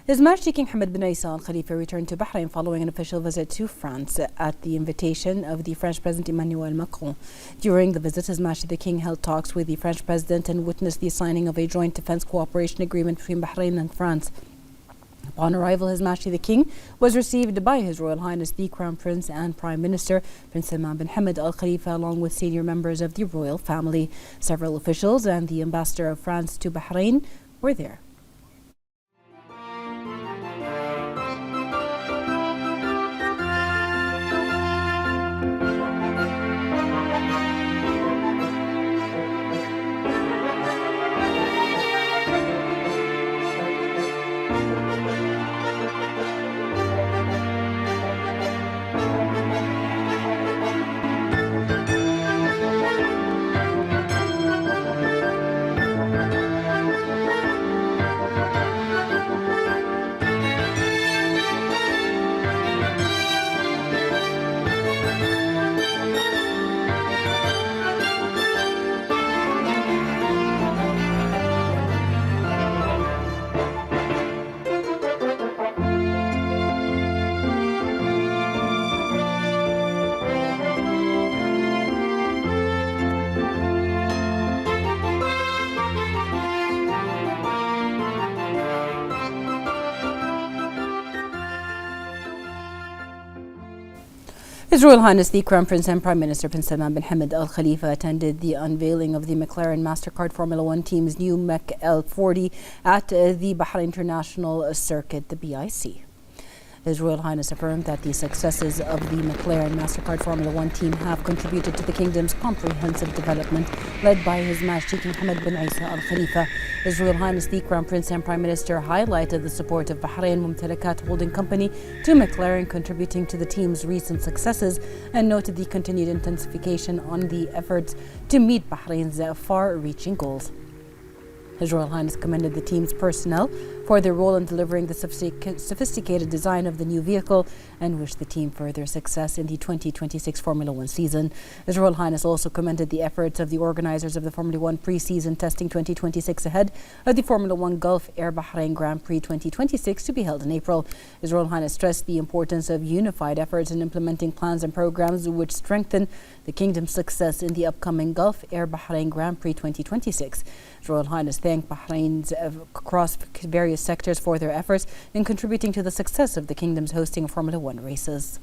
His Majesty King Hamad bin Isa Al Khalifa returned to Bahrain following an official visit to France at the invitation of the French President Emmanuel Macron. During the visit, His Majesty the King held talks with the French President and witnessed the signing of a joint defense cooperation agreement between Bahrain and France. Upon arrival, His Majesty the King was received by His Royal Highness the Crown Prince and Prime Minister Prince Salman bin Hamad Al Khalifa, along with senior members of the royal family. Several officials and the Ambassador of France to Bahrain were there. His Royal Highness the Crown Prince and Prime Minister Prince Salman bin Hamad Al Khalifa attended the unveiling of the McLaren MasterCard Formula One team's new Mech L40 at the Bahrain International Circuit, the BIC. His Royal Highness affirmed that the successes of the McLaren MasterCard Formula One team have contributed to the kingdom's comprehensive development, led by His Majesty King Hamad bin Isa Al Khalifa. His Royal Highness the Crown Prince and Prime Minister highlighted the support of Bahrain Mumtalakat Holding Company to McLaren, contributing to the team's recent successes, and noted the continued intensification on the efforts to meet Bahrain's far-reaching goals. His Royal Highness commended the team's personnel for their role in delivering the sophisticated design of the new vehicle and wished the team further success in the 2026 Formula One season. His Royal Highness also commended the efforts of the organizers of the Formula One pre-season testing 2026 ahead of the Formula One Gulf Air Bahrain Grand Prix 2026 to be held in April. His Royal Highness stressed the importance of unified efforts in implementing plans and programs which strengthen the kingdom's success in the upcoming Gulf Air Bahrain Grand Prix 2026. His Royal Highness thanked Bahrain's across various sectors for their efforts in contributing to the success of the kingdom's hosting of Formula One races.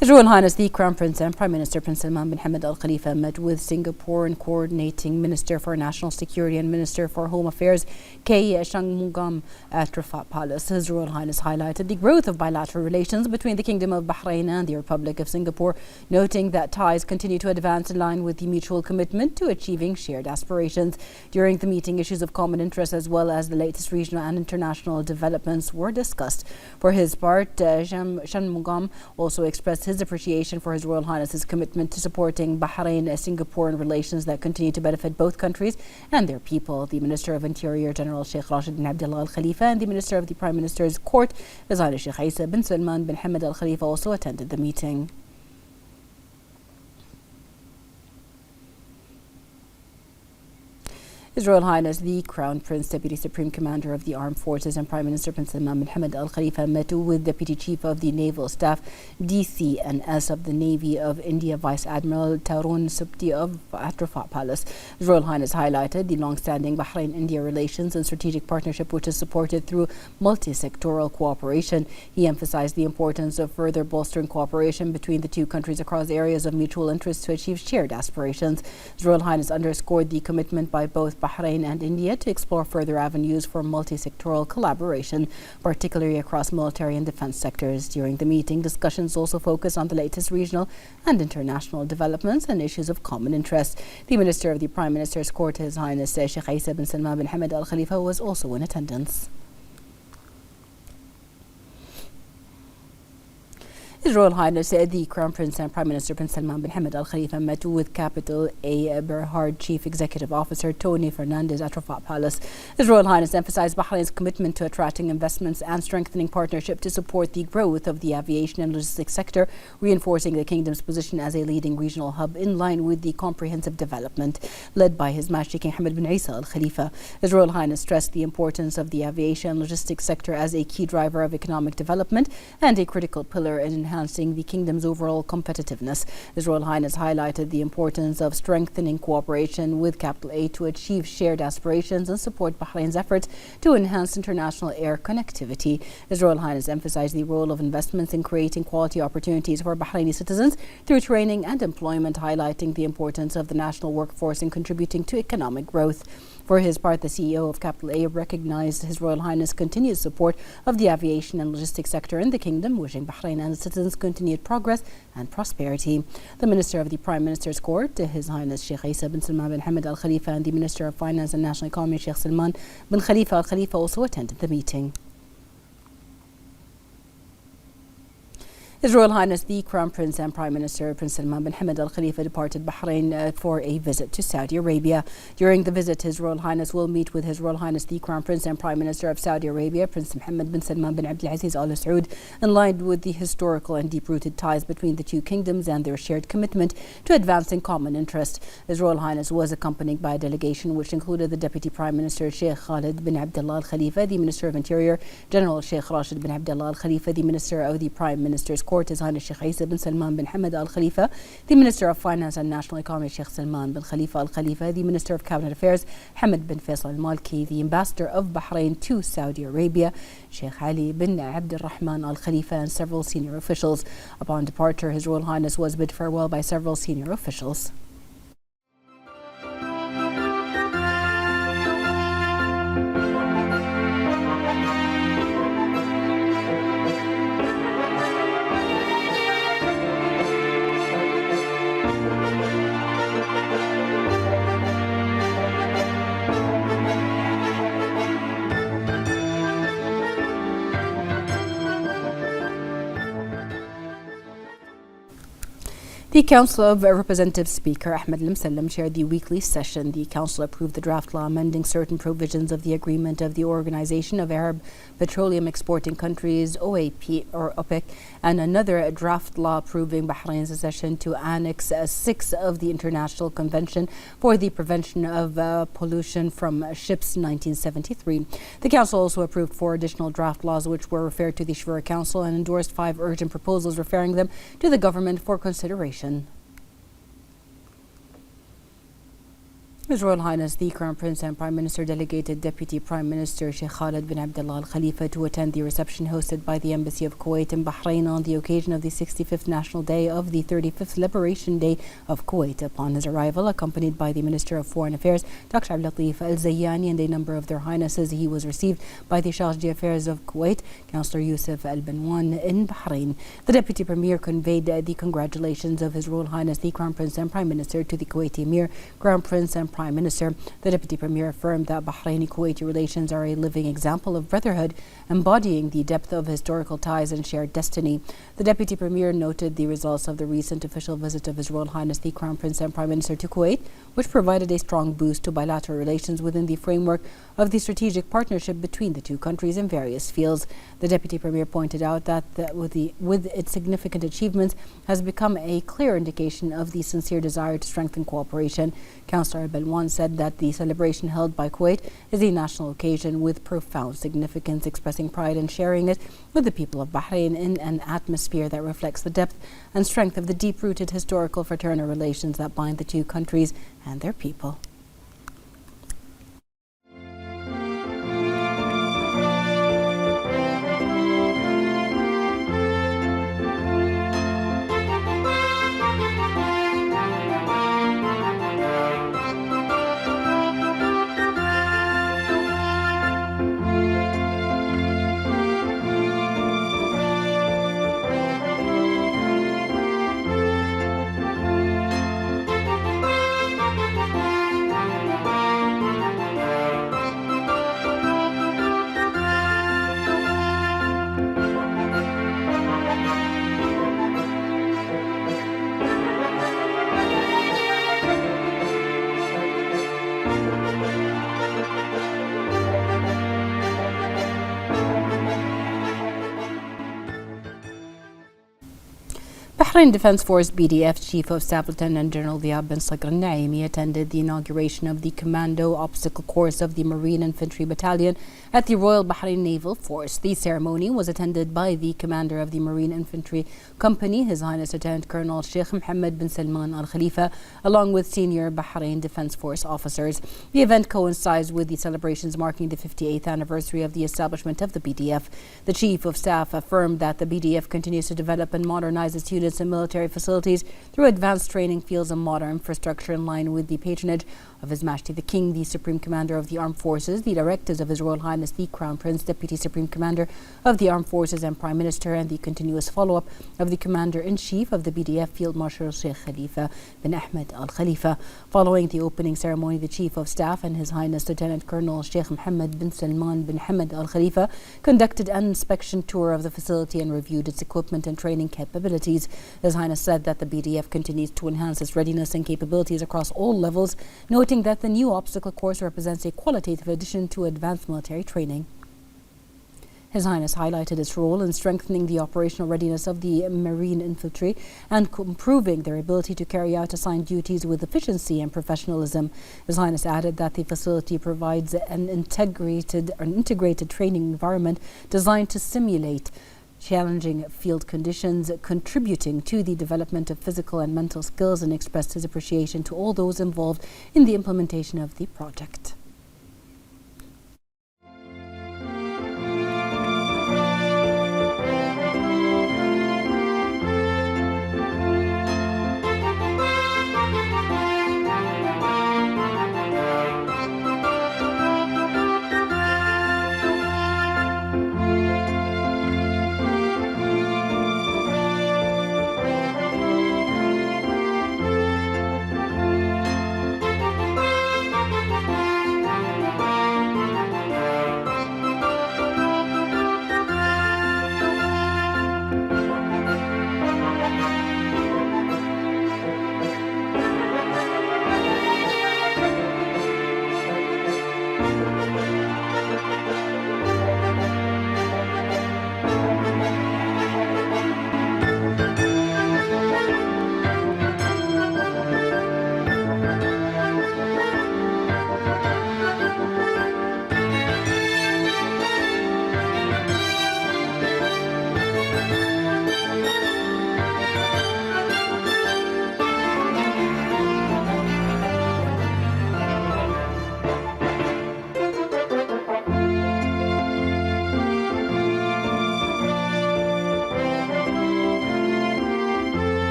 His Royal Highness the Crown Prince and Prime Minister Prince Salman bin Hamad Al Khalifa met with Singaporean Coordinating Minister for National Security and Minister for Home Affairs K. Shanmugam at Rafah Palace. His Royal Highness highlighted the growth of bilateral relations between the Kingdom of Bahrain and the Republic of Singapore, noting that ties continue to advance in line with the mutual commitment to achieving shared aspirations. During the meeting, issues of common interest as well as the latest regional and international developments were discussed. For his part, Shanmugam also expressed his appreciation for His Royal Highness's commitment to supporting Bahrain-Singaporean relations that continue to benefit both countries and their people. The Minister of Interior, General Sheikh Rashid bin Abdullah Al Khalifa, and the Minister of the Prime Minister's Court, His Highness Sheikh Isa bin Salman bin Hamad Al Khalifa, also attended the meeting. His Royal Highness the Crown Prince, Deputy Supreme Commander of the Armed Forces and Prime Minister Prince Salman bin Hamad Al Khalifa met with Deputy Chief of the Naval Staff, DCNS of the Navy of India, Vice Admiral Tarun Supti of Rafah Palace. His Royal Highness highlighted the long-standing Bahrain-India relations and strategic partnership which is supported through multi-sectoral cooperation. He emphasized the importance of further bolstering cooperation between the two countries across areas of mutual interest to achieve shared aspirations. His Royal Highness underscored the commitment by both Bahrain and India to explore further avenues for multi-sectoral collaboration, particularly across military and defense sectors. During the meeting, discussions also focused on the latest regional and international developments and issues of common interest. The Minister of the Prime Minister's Court, His Highness Sheikh Isa bin Salman bin Hamad Al Khalifa, was also in attendance. His Royal Highness the Crown Prince and Prime Minister Prince Salman bin Hamad Al Khalifa met with Capital A Berhad Chief Executive Officer Tony Fernandez at Rafah Palace. His Royal Highness emphasized Bahrain's commitment to attracting investments and strengthening partnership to support the growth of the aviation and logistics sector, reinforcing the kingdom's position as a leading regional hub in line with the comprehensive development led by His Majesty King Hamad bin Isa Al Khalifa. His Royal Highness stressed the importance of the aviation and logistics sector as a key driver of economic development and a critical pillar in enhancing the kingdom's overall competitiveness. His Royal Highness highlighted the importance of strengthening cooperation with Capital A to achieve shared aspirations and support Bahrain's efforts to enhance international air connectivity. His Royal Highness emphasized the role of investments in creating quality opportunities for Bahraini citizens through training and employment, highlighting the importance of the national workforce in contributing to economic growth. For his part, the CEO of Capital A recognized His Royal Highness' continued support of the aviation and logistics sector in the kingdom, wishing Bahrain and its citizens continued progress and prosperity. The Minister of the Prime Minister's Court, His Highness Sheikh Isa bin Salman bin Hamad Al Khalifa, and the Minister of Finance and National Economy, Sheikh Salman bin Khalifa Al Khalifa, also attended the meeting. His Royal Highness the Crown Prince and Prime Minister Prince Salman bin Hamad Al Khalifa departed Bahrain for a visit to Saudi Arabia. During the visit, His Royal Highness will meet with His Royal Highness the Crown Prince and Prime Minister of Saudi Arabia, Prince Mohammed bin Salman bin Abdulaziz Al Saud, in line with the historical and deep-rooted ties between the two kingdoms and their shared commitment to advancing common interest. His Royal Highness was accompanied by a delegation which included the Deputy Prime Minister Sheikh Khalid bin Abdullah Al Khalifa, the Minister of Interior General Sheikh Rashid bin Abdullah Al Khalifa, the Minister of the Prime Minister's Court, His Highness Sheikh Isa bin Salman bin Hamad Al Khalifa, the Minister of Finance and National Economy Sheikh Salman bin Khalifa Al Khalifa, the Minister of Cabinet Affairs Hamad bin Faisal Al Malki, the Ambassador of Bahrain to Saudi Arabia Sheikh Ali bin Abd Rahman Al Khalifa, and several senior officials. Upon departure, His Royal Highness was bid farewell by several senior officials. The Council of Representatives Speaker Ahmed Al-Msallam chaired the weekly session. The Council approved the draft law amending certain provisions of the agreement of the Organization of Arab Petroleum Exporting Countries, OAP or OPEC, and another draft law approving Bahrain's accession to Annex 6 of the International Convention for the Prevention of Pollution from Ships 1973. The Council also approved 4 additional draft laws which were referred to the Shura Council and endorsed 5 urgent proposals referring them to the government for consideration. His Royal Highness the Crown Prince and Prime Minister delegated Deputy Prime Minister Sheikh Khalid bin Abdullah Al Khalifa to attend the reception hosted by the Embassy of Kuwait in Bahrain on the occasion of the 65th National Day of the 35th Liberation Day of Kuwait. Upon his arrival, accompanied by the Minister of Foreign Affairs Dr. Abdul Latif Al Zayyani and a number of their highnesses, he was received by the Charge d'Affaires of Kuwait, Councillor Yusuf Al Banwan in Bahrain. The Deputy Premier conveyed the congratulations of His Royal Highness the Crown Prince and Prime Minister to the Kuwaiti Emir, Crown Prince and Prime Minister. The Deputy Premier affirmed that Bahraini-Kuwaiti relations are a living example of brotherhood, embodying the depth of historical ties and shared destiny. The Deputy Premier noted the results of the recent official visit of His Royal Highness the Crown Prince and Prime Minister to Kuwait, which provided a strong boost to bilateral relations within the framework of the strategic partnership between the two countries in various fields. The Deputy Premier pointed out that with its significant achievements has become a clear indication of the sincere desire to strengthen cooperation. Councillor Balwan said that the celebration held by Kuwait is a national occasion with profound significance, expressing pride and sharing it with the people of Bahrain in an atmosphere that reflects the depth and strength of the deep-rooted historical fraternal relations that bind the two countries and their people. Bahrain Defence Force BDF Chief of Staff Lieutenant General Diab bin Sakr al-Naimi attended the inauguration of the Commando Obstacle Course of the Marine Infantry Battalion at the Royal Bahrain Naval Force. The ceremony was attended by the Commander of the Marine Infantry Company, His Highness Lieutenant Colonel Sheikh Mohammed bin Salman Al Khalifa, along with senior Bahrain Defence Force officers. The event coincides with the celebrations marking the 58th anniversary of the establishment of the BDF. The Chief of Staff affirmed that the BDF continues to develop and modernize its units and military facilities through advanced training fields and modern infrastructure in line with the patronage of His Majesty the King, the Supreme Commander of the Armed Forces, the directives of His Royal Highness the Crown Prince, Deputy Supreme Commander of the Armed Forces and Prime Minister, and the continuous follow-up of the Commander-in-Chief of the BDF, Field Marshal Sheikh Khalifa bin Ahmed Al Khalifa. Following the opening ceremony, the Chief of Staff and His Highness Lieutenant Colonel Sheikh Mohammed bin Salman bin Ahmed Al Khalifa conducted an inspection tour of the facility and reviewed its equipment and training capabilities. His Highness said that the BDF continues to enhance its readiness and capabilities across all levels, noting that the new obstacle course represents a qualitative addition to advanced military training. His Highness highlighted its role in strengthening the operational readiness of the Marine Infantry and improving their ability to carry out assigned duties with efficiency and professionalism. His Highness added that the facility provides an integrated training environment designed to simulate challenging field conditions, contributing to the development of physical and mental skills, and expressed his appreciation to all those involved in the implementation of the project.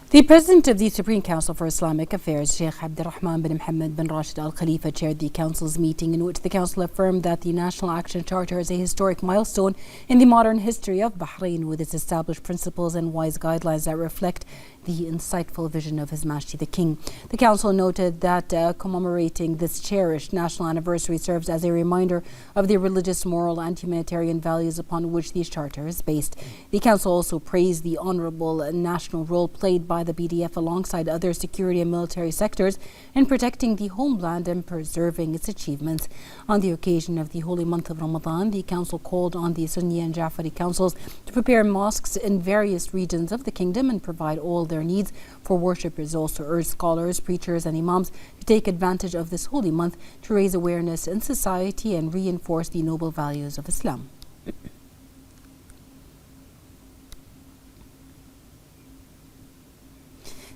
The President of the Supreme Council for Islamic Affairs, Sheikh Abdulrahman bin Mohammed bin Rashid Al Khalifa, chaired the Council's meeting in which the Council affirmed that the National Action Charter is a historic milestone in the modern history of Bahrain, with its established principles and wise guidelines that reflect the insightful vision of His Majesty the King. The Council noted that commemorating this cherished national anniversary serves as a reminder of the religious, moral and humanitarian values upon which the Charter is based. The Council also praised the honourable national role played by the BDF alongside other security and military sectors in protecting the homeland and preserving its achievements. On the occasion of the holy month of Ramadan, the Council called on the Sunni and Jafari councils to prepare mosques in various regions of the kingdom and provide all their needs for worshippers. Also urged scholars, preachers and imams to take advantage of this holy month to raise awareness in society and reinforce the noble values of Islam.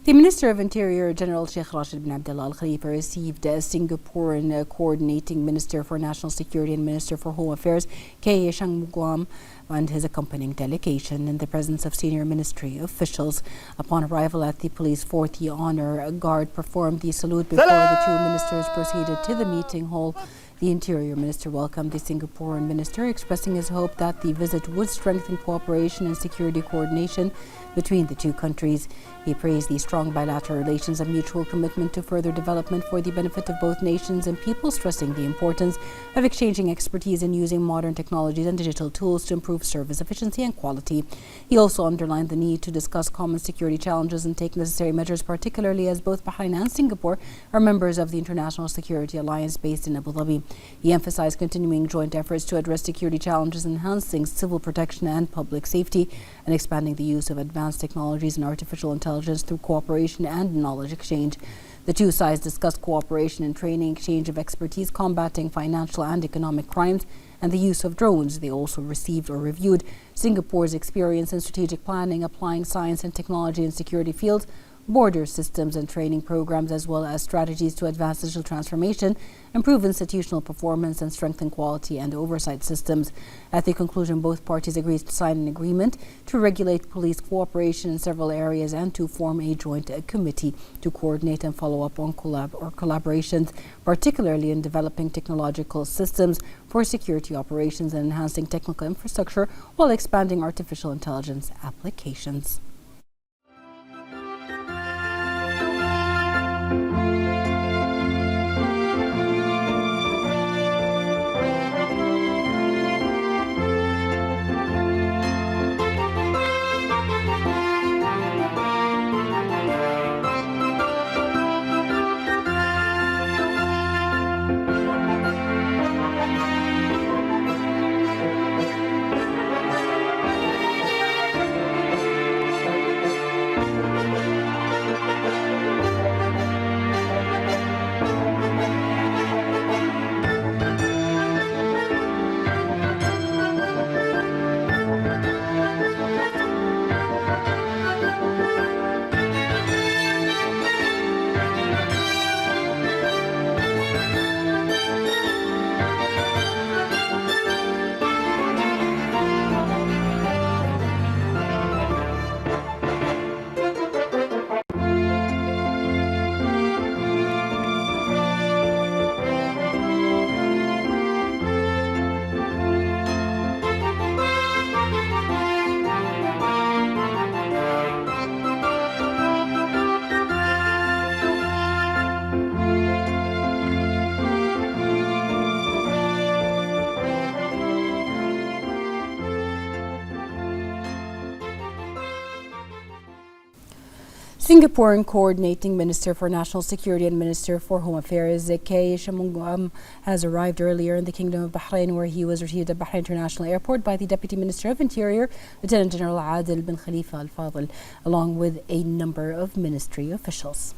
The Minister of Interior, General Sheikh Rashid bin Abdullah Al Khalifa, received Singaporean Coordinating Minister for National Security and Minister for Home Affairs, K. Shangguam, and his accompanying delegation in the presence of senior ministry officials. Upon arrival at the police fort, the Honour Guard performed the salute before the two ministers proceeded to the meeting hall. The Interior Minister welcomed the Singaporean Minister, expressing his hope that the visit would strengthen cooperation and security coordination between the two countries. He praised the strong bilateral relations and mutual commitment to further development for the benefit of both nations and people, stressing the importance of exchanging expertise and using modern technologies and digital tools to improve service efficiency and quality. He also underlined the need to discuss common security challenges and take necessary measures, particularly as both Bahrain and Singapore are members of the International Security Alliance based in Abu Dhabi. He emphasized continuing joint efforts to address security challenges, enhancing civil protection and public safety, and expanding the use of advanced technologies and artificial intelligence through cooperation and knowledge exchange. The two sides discussed cooperation in training, exchange of expertise, combating financial and economic crimes, and the use of drones. They also received or reviewed Singapore's experience in strategic planning, applying science and technology in security fields, border systems and training programs, as well as strategies to advance digital transformation, improve institutional performance, and strengthen quality and oversight systems. At the conclusion, both parties agreed to sign an agreement to regulate police cooperation in several areas and to form a joint committee to coordinate and follow up on collaborations, particularly in developing technological systems for security operations and enhancing technical infrastructure while expanding artificial intelligence applications. Singaporean Coordinating Minister for National Security and Minister for Home Affairs, K. Shangguam, has arrived earlier in the Kingdom of Bahrain, where he was received at Bahrain International Airport by the Deputy Minister of Interior, Lieutenant General Adil bin Khalifa Al Fadl, along with a number of ministry officials.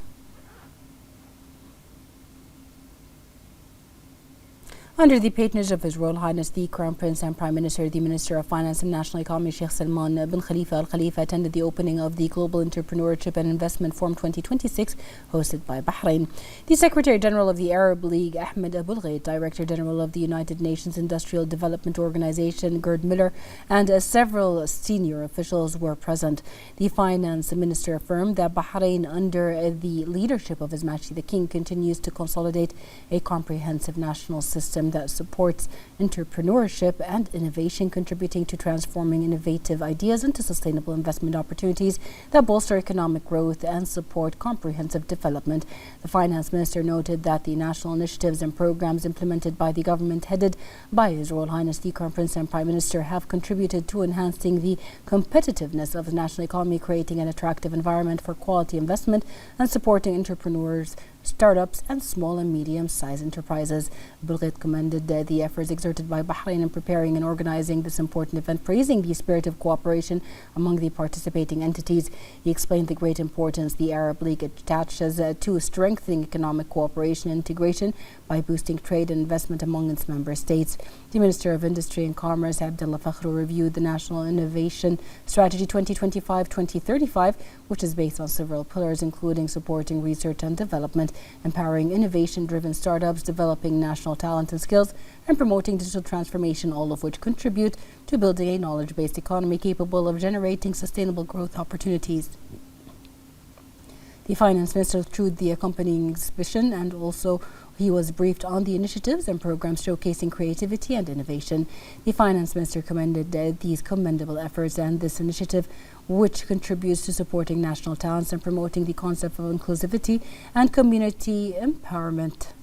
Under the patronage of His Royal Highness the Crown Prince and Prime Minister, the Minister of Finance and National Economy Sheikh Salman bin Khalifa Al Khalifa attended the opening of the Global Entrepreneurship and Investment Forum 2026 hosted by Bahrain. The Secretary General of the Arab League Ahmed Abul Ghaid, Director General of the United Nations Industrial Development Organization Gerd Miller, and several senior officials were present. The Finance Minister affirmed that Bahrain, under the leadership of His Majesty the King, continues to consolidate a comprehensive national system that supports entrepreneurship and innovation, contributing to transforming innovative ideas into sustainable investment opportunities that bolster economic growth and support comprehensive development. The Finance Minister noted that the national initiatives and programs implemented by the government headed by His Royal Highness the Crown Prince and Prime Minister have contributed to enhancing the competitiveness of the national economy, creating an attractive environment for quality investment and supporting entrepreneurs, startups and small and medium-sized enterprises. Bulletin commended the efforts exerted by Bahrain in preparing and organizing this important event, praising the spirit of cooperation among the participating entities. He explained the great importance the Arab League attaches to strengthening economic cooperation and integration by boosting trade and investment among its member states. The Minister of Industry and Commerce, Abdullah Fakhru, reviewed the National Innovation Strategy 2025-2035, which is based on several pillars, including supporting research and development, empowering innovation-driven startups, developing national talent and skills, and promoting digital transformation, all of which contribute to building a knowledge-based economy capable of generating sustainable growth opportunities. The Finance Minister toured the accompanying exhibition, and also he was briefed on the initiatives and programs showcasing creativity and innovation. The Finance Minister commended these commendable efforts and this initiative, which contributes to supporting national talents and promoting the concept of inclusivity and community empowerment.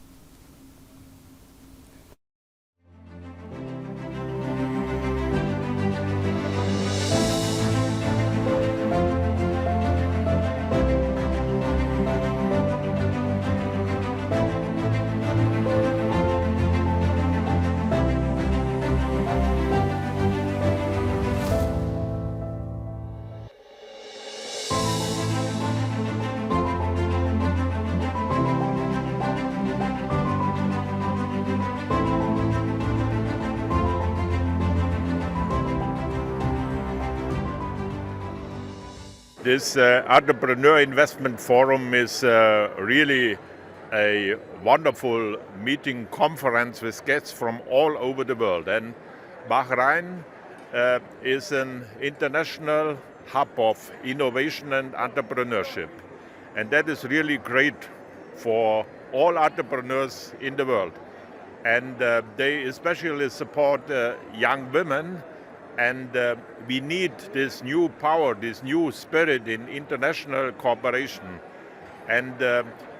This Entrepreneur Investment Forum is really a wonderful meeting conference with guests from all over the world. And Bahrain is an international hub of innovation and entrepreneurship. And that is really great for all entrepreneurs in the world. And they especially support young women. And we need this new power, this new spirit in international cooperation. And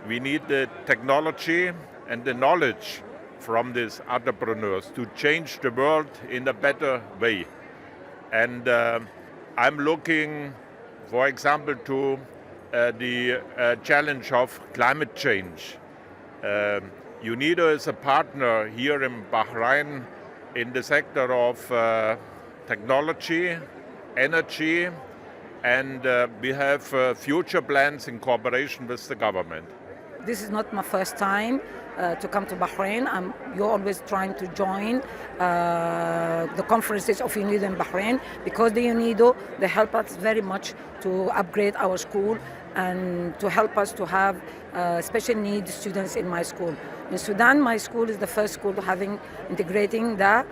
we need the technology and the knowledge from these entrepreneurs to change the world in a better way. And I'm looking, for example, to the challenge of climate change. UNIDO is a partner here in Bahrain in the sector of technology, energy, and we have future plans in cooperation with the government. This is not my first time to come to Bahrain. You're always trying to join the conferences of UNIDO in Bahrain, because the UNIDO, they help us very much to upgrade our school and to help us to have special needs students in my school. In Sudan, my school is the first school integrating the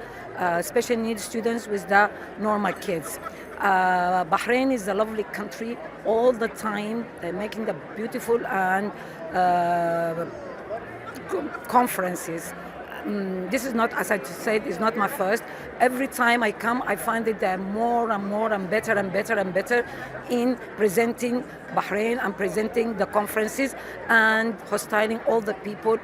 special needs students with the normal kids. Bahrain is a lovely country all the time. They're making the beautiful and conferences. This is not, as I said, is not my first. Every time I come, I find that they're more and more and better and better and better in presenting Bahrain and presenting the conferences and hostiling all the people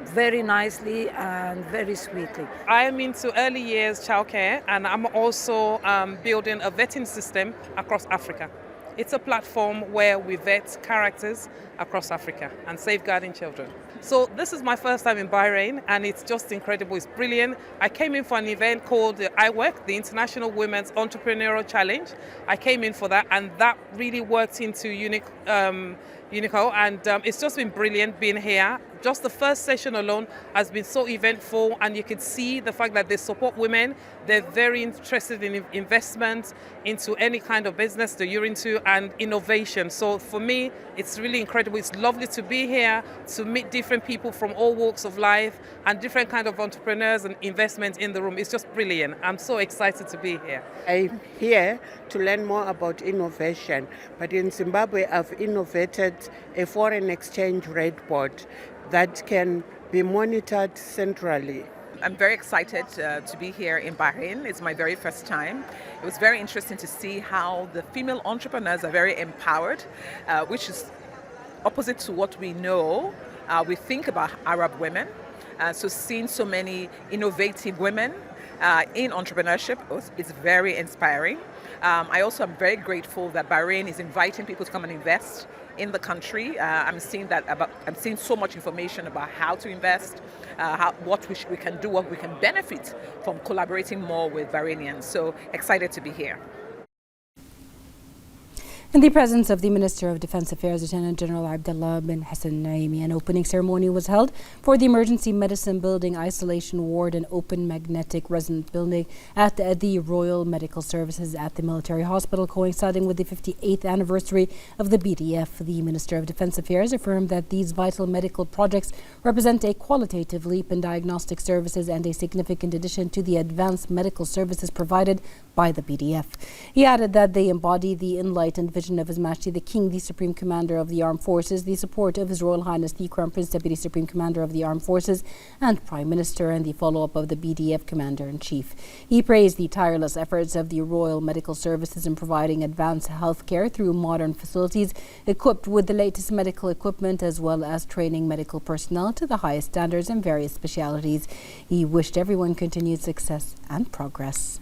very nicely and very sweetly. I am into early years childcare, and I'm also building a vetting system across Africa. It's a platform where we vet characters across Africa and safeguarding children. So this is my first time in Bahrain, and it's just incredible. It's brilliant. I came in for an event called the IWORK, the International Women's Entrepreneurial Challenge. I came in for that, and that really worked into unique Unico, and it's just been brilliant being here. Just the first session alone has been so eventful, and you can see the fact that they support women. They're very interested in investment into any kind of business that you're into and innovation. So for me, it's really incredible. It's lovely to be here, to meet different people from all walks of life and different kind of entrepreneurs and investment in the room. It's just brilliant. I'm so excited to be here. I'm here to learn more about innovation, but in Zimbabwe I've innovated a foreign exchange rate board that can be monitored centrally. I'm very excited to be here in Bahrain. It's my very first time. It was very interesting to see how the female entrepreneurs are very empowered, which is opposite to what we know. We think about Arab women. So seeing so many innovative women in entrepreneurship is very inspiring. I also am very grateful that Bahrain is inviting people to come and invest in the country. I'm seeing so much information about how to invest, what we can do, what we can benefit from collaborating more with Bahrainians. So excited to be here. In the presence of the Minister of Defence Affairs, Lieutenant General Abdullah bin Hassan Naimi, an opening ceremony was held for the Emergency Medicine Building, Isolation Ward and Open Magnetic Resonance Building at the Royal Medical Services at the Military Hospital, coinciding with the 58th anniversary of the BDF. The Minister of Defence Affairs affirmed that these vital medical projects represent a qualitative leap in diagnostic services and a significant addition to the advanced medical services provided by the BDF. He added that they embody the enlightened vision of His Majesty the King, the Supreme Commander of the Armed Forces, the support of His Royal Highness the Crown Prince, Deputy Supreme Commander of the Armed Forces and Prime Minister, and the follow-up of the BDF Commander-in-Chief. He praised the tireless efforts of the Royal Medical Services in providing advanced health care through modern facilities equipped with the latest medical equipment, as well as training medical personnel to the highest standards in various specialities. He wished everyone continued success and progress.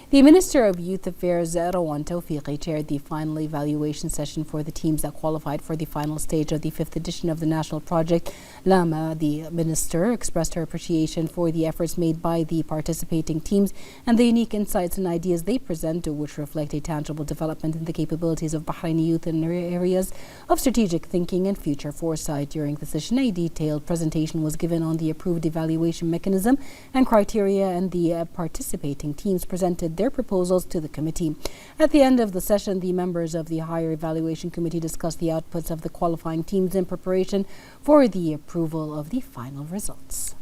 The Minister of Youth Affairs, Rawan Tawfiqi, chaired the final evaluation session for the teams that qualified for the final stage of the 5th edition of the national project, Lama. The Minister expressed her appreciation for the efforts made by the participating teams and the unique insights and ideas they present, which reflect a tangible development in the capabilities of Bahraini youth in areas of strategic thinking and future foresight. During the session, a detailed presentation was given on the approved evaluation mechanism and criteria, and the participating teams presented their proposals to the committee. At the end of the session, the members of the Higher Evaluation Committee discussed the outputs of the qualifying teams in preparation for the approval of the final results.